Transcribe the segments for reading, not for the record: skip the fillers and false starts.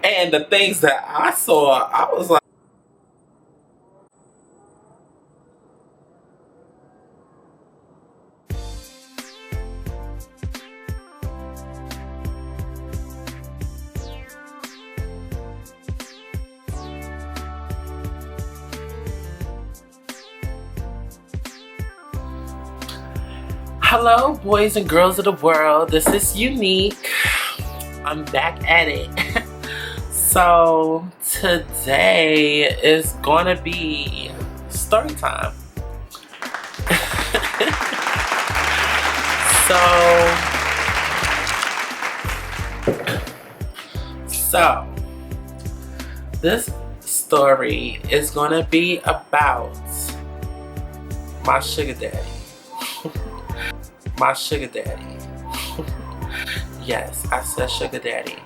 And the things that I saw, I was like, hello, boys and girls of the world. This is Unique. I'm back at it. So today is gonna be story time. So this story is gonna be about my sugar daddy. My sugar daddy. Yes, I said sugar daddy.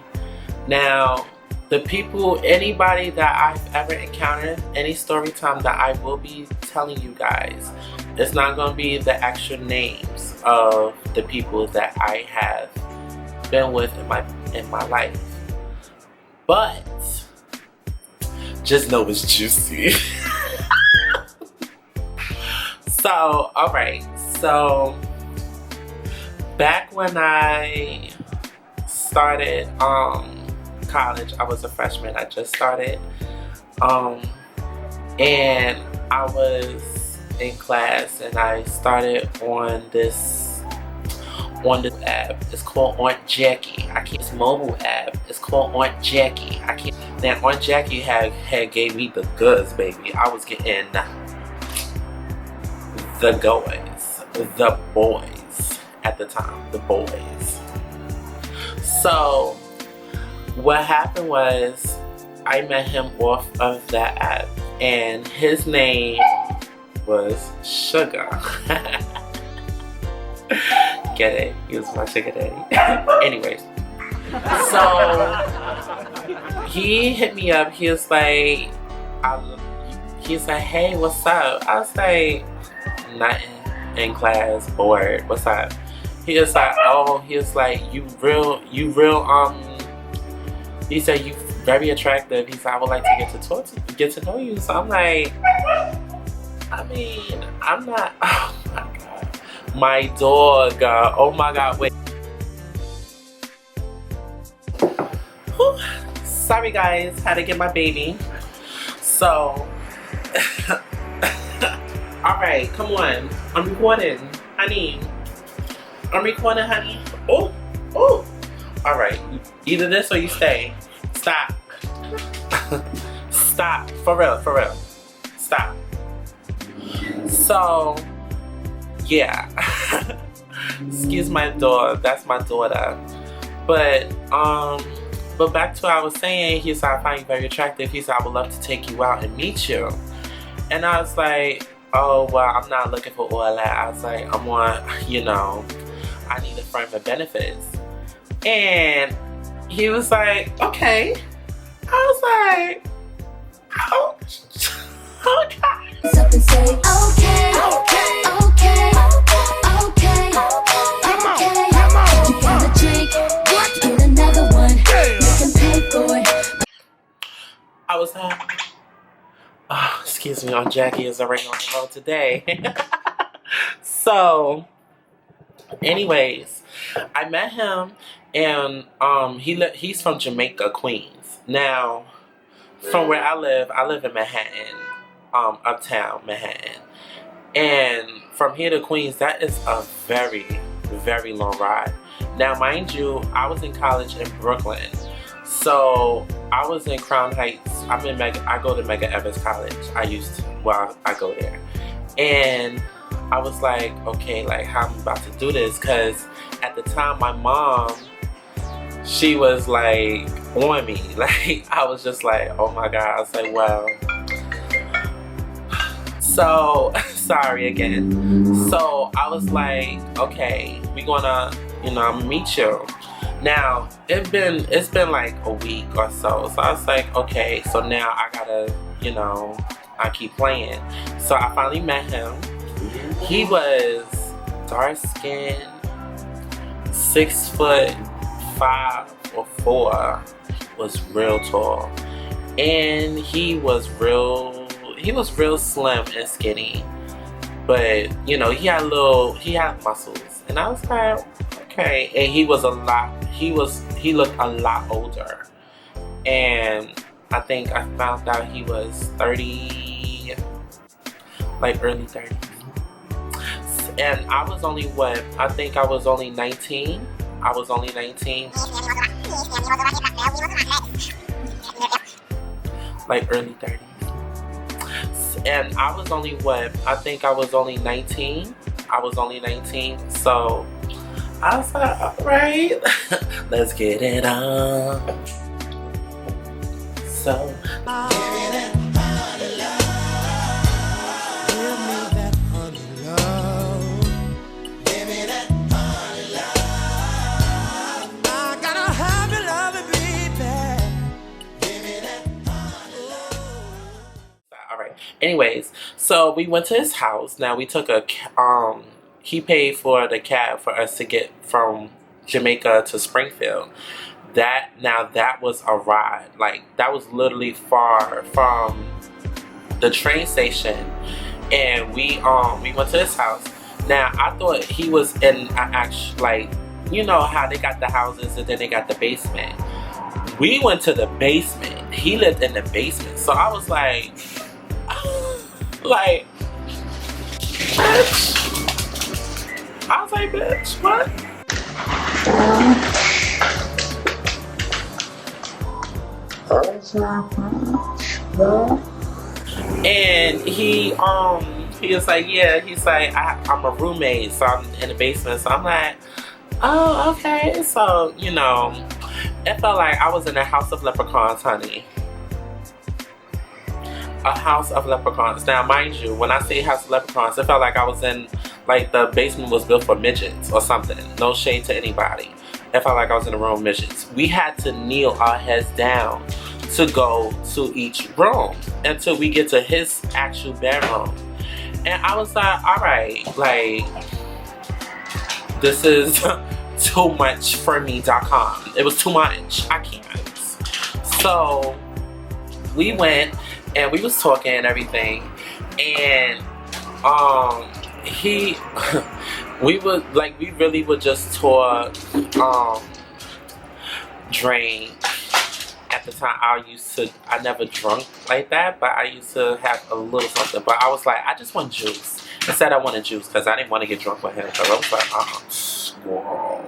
Now, the people, anybody that I've ever encountered, any story time that I will be telling you guys, it's not going to be the actual names of the people that I have been with in my life. But just know it's juicy. So, alright. So, back when I started college, I was a freshman. I just started. And I was in class and I started on this app. It's called Aunt Jackie. This mobile app. It's called Aunt Jackie. Now Aunt Jackie had gave me the goods, baby. I was getting the boys at the time, the boys. So what happened was I met him off of that app and his name was Sugar. Get it? He was my sugar daddy. Anyways, so he hit me up. He was like, hey, what's up? I was like, nothing, in class, bored, what's up? He was like, you real, he said, you very attractive. He said, I would like to get to know you. So I'm like, I mean, I'm not, oh my God. My dog, oh my God, wait. Whew. Sorry guys, had to get my baby. So, alright, come on. I'm recording, honey. Oh, oh. Alright, either this or you stay. Stop. Stop. For real. Stop. So, yeah. Excuse my dog. That's my daughter. But back to what I was saying, he said, I find you very attractive. He said, I would love to take you out and meet you. And I was like, oh, well, I'm not looking for all that. I was like, I'm on, I need a friend with benefits. And he was like, okay. I was like, oh, okay. Up and say, okay. You got a drink, get another one. You can pay for it. I was like, oh, excuse me, Aunt Jackie is already on the road today. So, anyways, I met him and he's from Jamaica, Queens. Now, from where I live in Manhattan, uptown Manhattan. And from here to Queens, that is a very, very long ride. Now, mind you, I was in college in Brooklyn. So, I was in Crown Heights. I go to Mega Evans College. I go there. And I was like, okay, like, how am I about to do this? Because at the time, my mom, she was like on me. Like, I was just like, oh my God. I was like, well. So, sorry again. So, I was like, okay, we gonna, I'm gonna meet you. Now, it's been like a week or so. So, I was like, okay, so now I gotta, I keep playing. So, I finally met him. He was dark skinned, 6'5" or 4", was real tall, and he was real slim and skinny, but you know, he had muscles, and I was like, okay. And he looked a lot older, and I think I found out he was 30, like early 30s. And I was only what? I think I was only 19. I was only 19. Like early 30s. And I was only what? I think I was only 19. I was only 19. So I was like, alright, let's get it on. So anyways, so we went to his house. Now we took he paid for the cab for us to get from Jamaica to Springfield. That was a ride. Like, that was literally far from the train station. And we went to his house. Now I thought he was in like, you know how they got the houses and then they got the basement. We went to the basement. He lived in the basement. So I was like, bitch. I was like, bitch, what? And he was like, yeah, he's like, I'm a roommate, so I'm in the basement. So I'm like, oh, okay. So, you know, it felt like I was in a house of leprechauns, honey. A house of leprechauns. Now, mind you, when I say house of leprechauns, it felt like I was in, like, the basement was built for midgets or something. No shade to anybody. It felt like I was in a room of midgets. We had to kneel our heads down to go to each room until we get to his actual bedroom. And I was like, alright, like, this is too much for me.com. It was too much. I can't. So we went and we was talking and everything, and we really would just talk, drink. At the time, I never drunk like that, but I used to have a little something. But I was like, I just want juice. I said I wanted juice because I didn't want to get drunk with him. Because I was like, squirrel.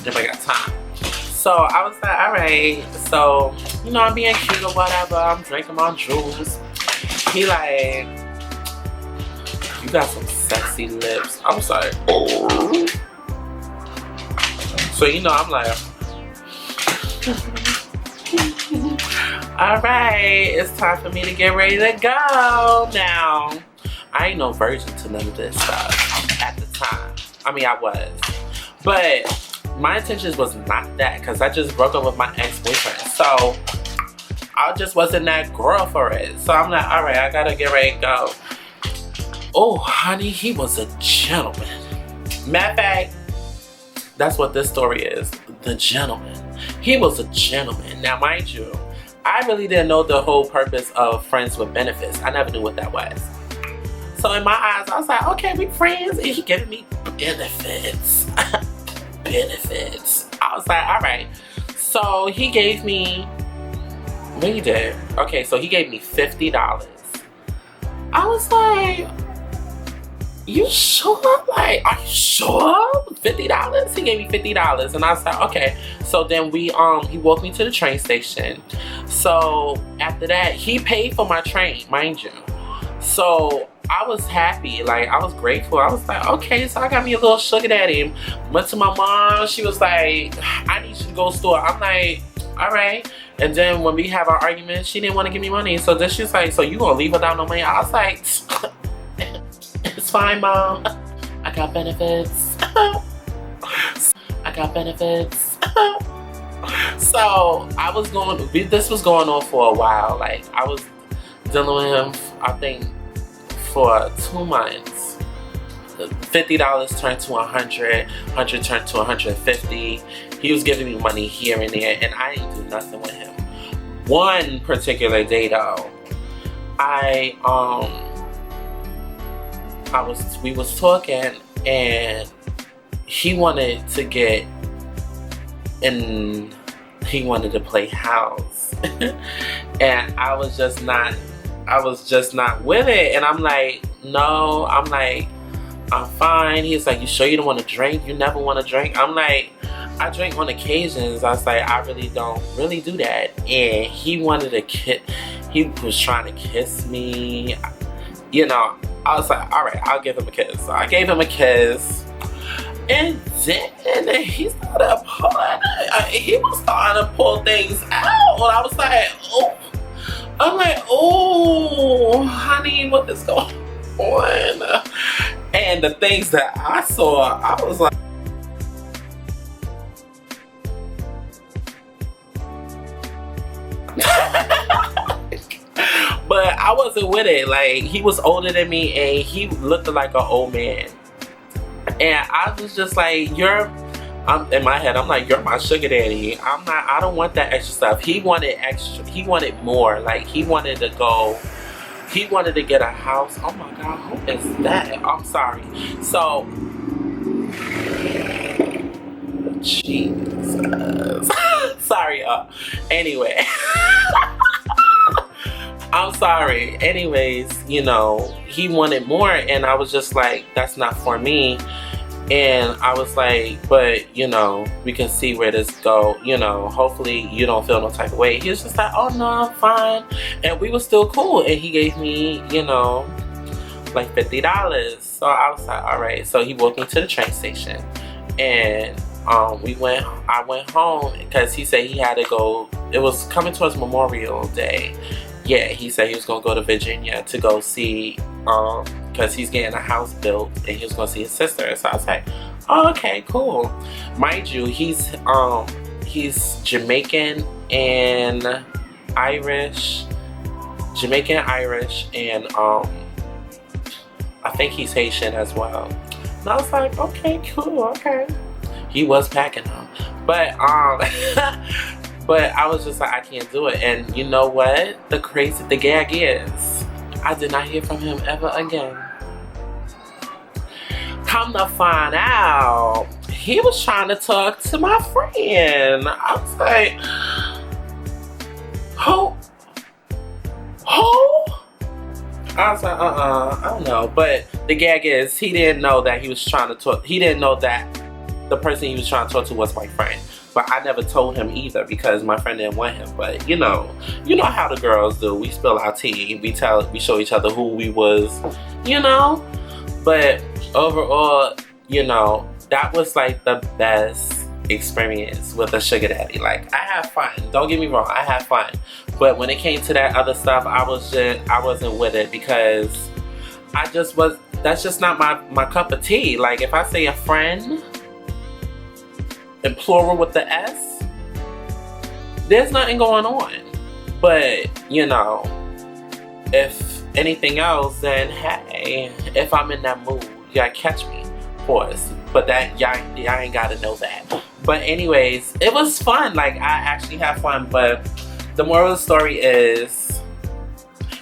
Nobody got time. So I was like, alright. So, you know, I'm being cute or whatever. I'm drinking my juice. He like, you got some sexy lips. I was like, oh. So, you know, I'm like, alright, it's time for me to get ready to go. Now, I ain't no virgin to none of this stuff at the time. I mean, I was. But my intentions was not that, because I just broke up with my ex-boyfriend. So, I just wasn't that girl for it. So, I'm like, alright, I gotta get ready to go. Oh, honey, he was a gentleman. Matter of fact, that's what this story is. The gentleman. He was a gentleman. Now, mind you, I really didn't know the whole purpose of friends with benefits. I never knew what that was. So in my eyes, I was like, okay, we friends. And he giving me benefits. Benefits. I was like, all right. So he gave me, what he did? Okay, so he gave me $50. I was like, you sure? Like, are you sure? $50? He gave me $50, and I was like, okay. So then he walked me to the train station. So after that, he paid for my train, mind you. So I was happy, like I was grateful. I was like, okay, so I got me a little sugar daddy. Went to my mom. She was like, I need you to go to the store. I'm like, all right. And then when we have our argument, she didn't want to give me money. So then she's like, so you gonna leave without no money? I was like, it's fine, Mom. I got benefits. I got benefits. So this was going on for a while. Like, I was dealing with him, I think, for 2 months. $50 turned to 100, 100 turned to 150. He was giving me money here and there, and I didn't do nothing with him. One particular day though, we was talking, and he wanted to get in, he wanted to play house. And I was just not with it. And I'm like, no, I'm fine. He's like, you sure you don't want to drink? You never want to drink? I'm like, I drink on occasions. I was like, I really don't really do that. And he wanted to kiss, he was trying to kiss me. You know, I was like, all right, I'll give him a kiss. So I gave him a kiss. And then he started pulling, he was starting to pull things out. And I was like, oh. I'm like, oh, honey, what is going on? And the things that I saw, I was like, but I wasn't with it. Like, he was older than me, and he looked like an old man. And I was just like, in my head, I'm like, you're my sugar daddy. I don't want that extra stuff. He wanted extra. He wanted more. Like, he wanted to get a house. Oh my God, who is that? I'm sorry. So, Jesus. Sorry, y'all. Anyway. I'm sorry. Anyways, you know, he wanted more, and I was just like, that's not for me. And I was like, but, you know, we can see where this go. You know, hopefully you don't feel no type of way. He was just like, oh no, I'm fine. And we were still cool. And he gave me, you know, like $50. So I was like, all right. So he walked me to the train station, and I went home because he said he had to go. It was coming towards Memorial Day. Yeah, he said he was gonna go to Virginia to go see, because he's getting a house built, and he was gonna see his sister. So I was like, oh, okay, cool. Mind you, he's Jamaican and Irish, and I think he's Haitian as well. And I was like, okay, cool, okay. He was packing them, but but I was just like, I can't do it. And you know what? The gag is, I did not hear from him ever again. Come to find out, he was trying to talk to my friend. I was like, who? I was like, I don't know. But the gag is, he didn't know that he was trying to talk. He didn't know that the person he was trying to talk to was my friend. But I never told him either, because my friend didn't want him. But you know how the girls do. We spill our tea. We show each other who we was, you know. But overall, you know, that was like the best experience with a sugar daddy. Like, I had fun. Don't get me wrong, I had fun. But when it came to that other stuff, I wasn't with it, because that's just not my cup of tea. Like, if I say a friend, in plural with the S, there's nothing going on. But, you know, if anything else, then hey, if I'm in that mood, you gotta catch me, of course. But that, y'all ain't gotta know that. But anyways, it was fun. Like, I actually had fun. But the moral of the story is,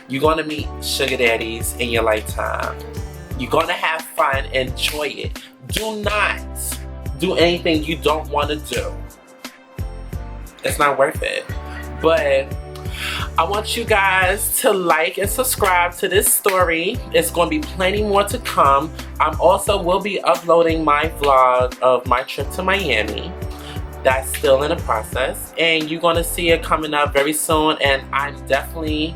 you're gonna meet sugar daddies in your lifetime. You're gonna have fun, enjoy it. Do not do anything you don't want to do. It's not worth it. But I want you guys to like and subscribe to this story. It's going to be plenty more to come. I'm also will be uploading my vlog of my trip to Miami. That's still in the process, and you're going to see it coming up very soon. And I'm definitely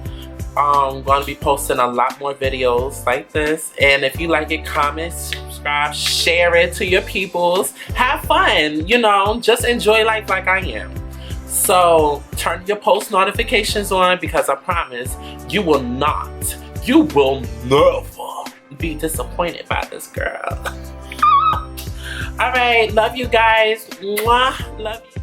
going to be posting a lot more videos like this. And if you like it, comment, subscribe, share it to your peoples. Have fun, you know, just enjoy life like I am. So turn your post notifications on, because I promise you will never be disappointed by this girl. All right, love you guys. Mwah. Love you.